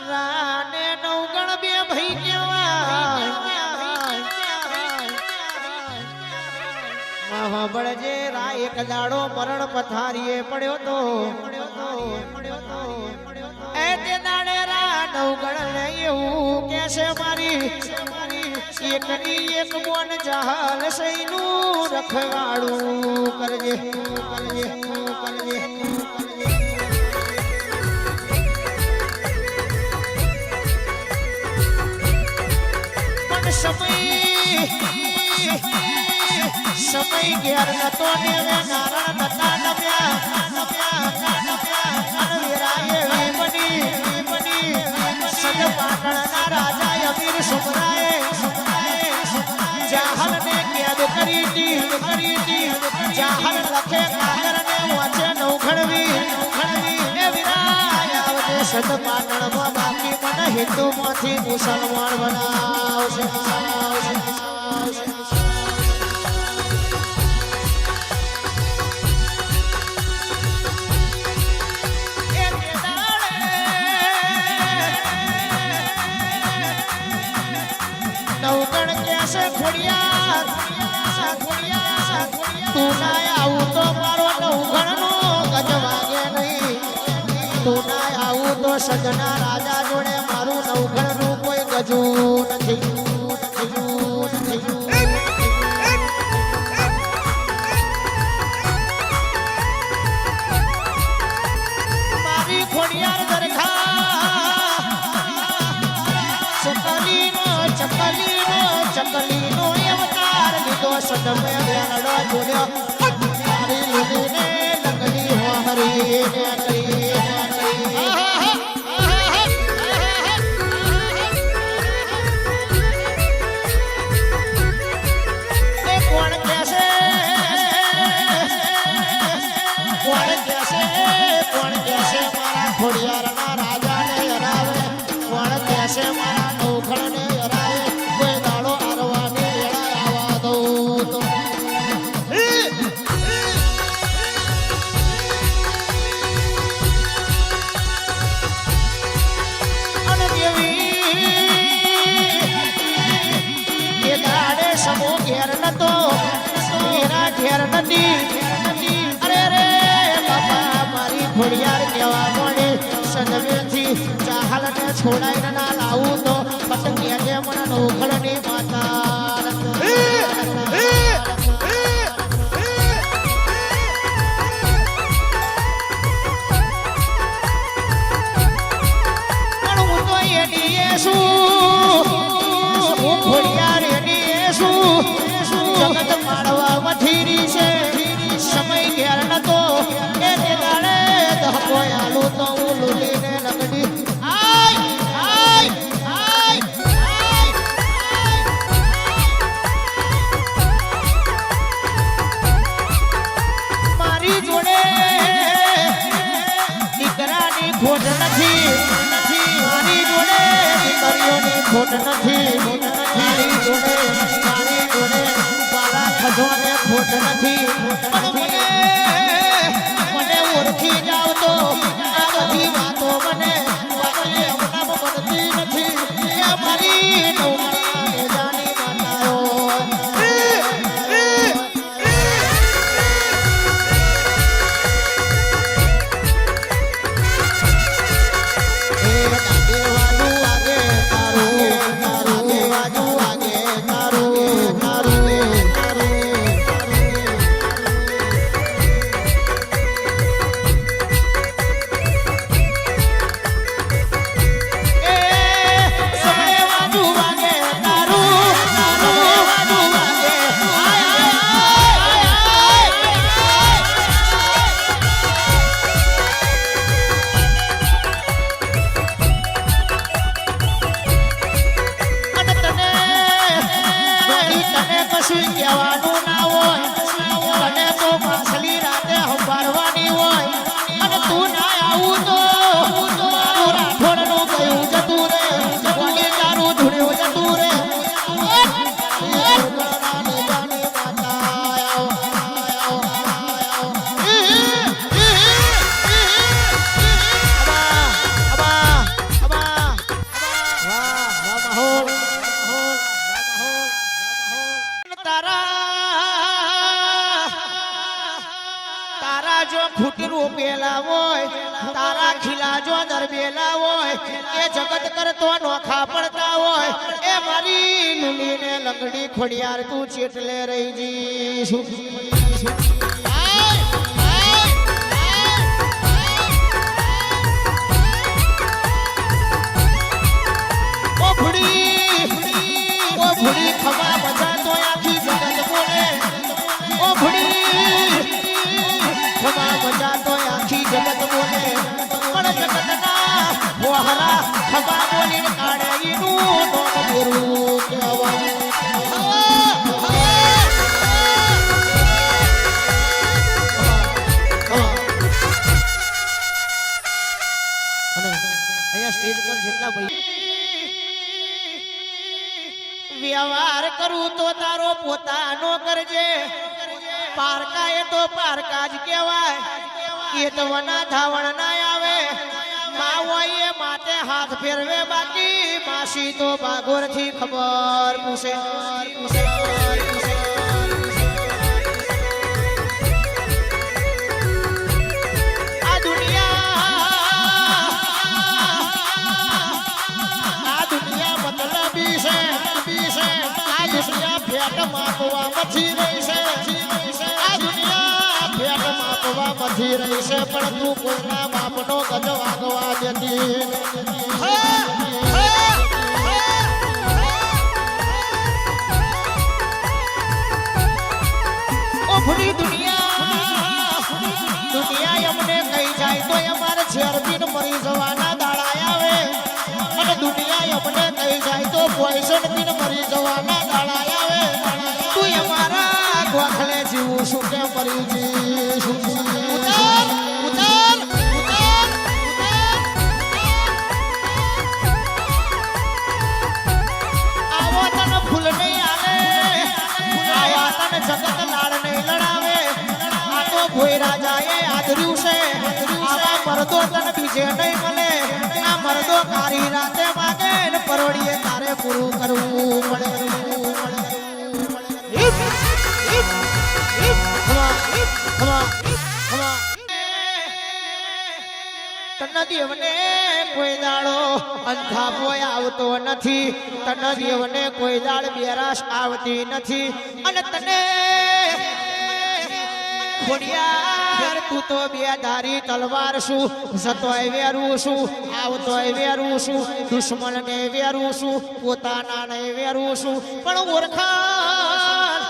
રાને નવગણ બે ભાઈ કેવા બળજે રા એક દાડો મરણ પથારીએ પડ્યો તો એ તે દાડે રા નવગણ ને એવું કે છે મારી એકની એક મોન જહાલ સૈનું રખવાડું કરજે કરજે કરજે સમય ઘેર નતો ને નારણ નતા નવ્યા અનવીરાએ બની સદ પાટણના રાજા અમીર સુમરાએ જાહલ ને કેદ કરી દી જાહલ લખે કાગર ને વાંચે નવઘણવી એ વિરાય આવજે સદ પાટણમાં બાકી મને હિન્દુ માંથી મુસલમાન બનાવશે નવગણ કેસે ખોડિયાર તું ના આવું તો મારો નવગણ નો ગજ વાગે નહીં તું ના આવું તો સજના રાજા જોડે મારું નવગણ નું કોઈ ગજું નથી મારી ખોડિયાર દરખા ચકલીનો અવતાર લીધો સદમે વેરડો જોડ્યો મારી લીલીને લગડી હો હરીને કરી એ કોણ કેસે મારા ખોડિયારના રાજાને હરાવે કોણ કેસે મારા નવઘણને હરાવે કોઈ દાડો આરવાની વેળા આવા દઉં તો એ દાડે સમો ઘેર નતો મેરા ઘેર નથી અરે રે બાપા મારી ખોડિયાર કેવા મળે સદવેથી ચાહલ ને છોડાઈને ના લાવું તો પતંગિયા જે મને નવઘણની માતા હું તો એડીએ છું હું ખોડિયાર એડીએ છું જગત માળવા વથીરી છે સમય ઘેર નતો એ દાડે ધકો આલું તો હું લૂલીને લગડી મારી જોડે દીકરાની ખોટ નથી મારી જોડે દીકરીઓની ખોટ નથી મારી જોડે બાળા ખજોને ખોટ નથી મને ઓળખી જાવ તો આ બધી વાતો મને બનતી નથી એ મારી નવગણ જાની માતાઓ કશું કહેવાનું ના હોય તને તો માછલી રાતે હંભારવાની હોય અને તું ના આવું તો મારું રાઠોડનું ગયું જતું રે તારું ધૂળ્યું જતું રે તારા જો ખૂટી રોપેલા હોય તારા ખીલા જો દરબેલા હોય એ જગત કરતો નોખા પડતા હોય એ મારી લુલી ને લંગડી ખોડિયાર તું ચેટલે રહી જી ભૂડી ખબર બજા તો આખી જગત બોલે ઓ ભૂડી ખબર બજા તો આખી જગત બોલે પણ જગતના વહારા ખબર બોલીને કાઢે એનું નોમ બોરું કહેવાય અહીંયા સ્ટેજ પર જેટલા ભાઈ વ્યવહાર કરું તો તારો પોતાનો કરજે પારકા એ તો પારકા જ કહેવાય એ તો વના ધાવણ ના આવે માવોએ માતે હાથ ફેરવે બાકી માસી તો બાગોર થી ખબર પૂછે આ દુનિયા મતલબી છે આ દુનિયા ફેટ માપવા મથી રહી છે આ દુનિયા ફેટ માપવા મથી રહી છે પણ તું કોઈના બાપનો ગજ વાગવા દેતી ઓ ભૂલી દુનિયા અમને કઈ જાય તો અમારે છેરબીન મરી જવાના દાડા આવે અને દુનિયા અમને કઈ જાય તો પોઈઝન પીને મરી જવાના દાડા આવે તું અમારા ગોખલે જીવું શું કે મરી જીશું ઉતાર આવો તને ફૂલ નહીં આલે આવા તને જગત લાડ નહીં લડાવે આ તો ભોય રાજાએ આદર્યું છે આવા મરદો તને બીજે નહીં મળે આ મરદો કારી રાતે માગે ને પરોડીએ તારે પૂરું કરવું પડે તન દેવને કોઈ દાડો અંધાપો આવતો નથી તન દેવને કોઈ દાડ બેરાશ આવતી નથી અને તને ખોડિયાર તું તો બે ધારી તલવાર છું જતોય વેરું છું આવતોય વેરું છું દુશ્મન ને વેરું છું પોતાના ને વેરું છું પણ ઓળખાણ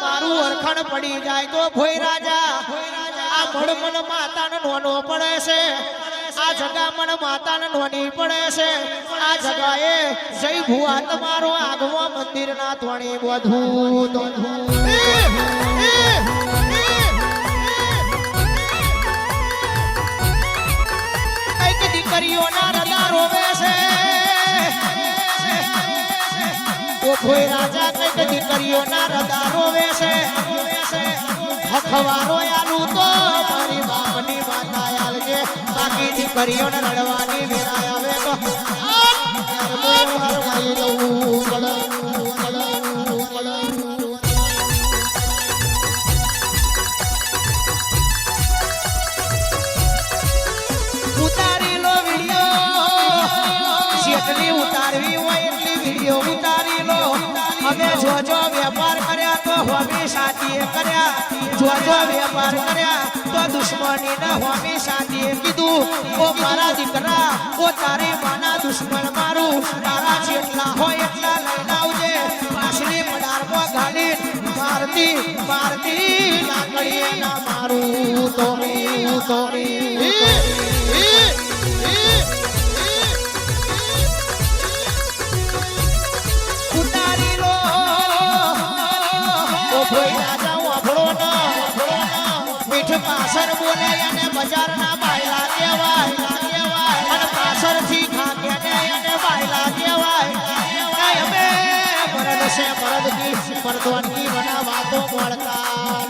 મારું ઓળખાણ પડી જાય તો ભોય રાજા આ ભડમન માતાને નોનો પડે છે આ જગા મન માતાને નોની પડે છે આ જગાએ જય ભુવા તમારો આગવા મંદિર ના ધોણી બધું દીકરીઓના રદા રોવે છે ઓ કોઈ રાજા કઈક દીકરીઓના રદા રોવે છે હખવારો આલુ તો મારી બાપની માતા આલજે બાકી દીકરીઓને રડવાની વેરાય આવે તો મારી લઉં જેટલી ઉતારવી હોય એટલી વિડીયો ઉતારી લો અમે જોજો વેપાર કર્યા તો હોમી સાચીએ કર્યા જોજો વેપાર કર્યા તો દુશ્મની ને હોમી સાચીએ કીધું ઓ મારા દીકરા ઓ તારી માના દુશ્મન મારું તારા જેટલા હોય એટલા લઈને આવજે પાછલી પડારમાં ગાડી મારતી લાકડીએ ના મારું તો પાછળ બોલે અને બજારના બાયલા કહેવાય અને પાછળથી ખાકે અને બાયલા કહેવાય અમે મરદ છે મરદની મરદવાની વાતો મળતા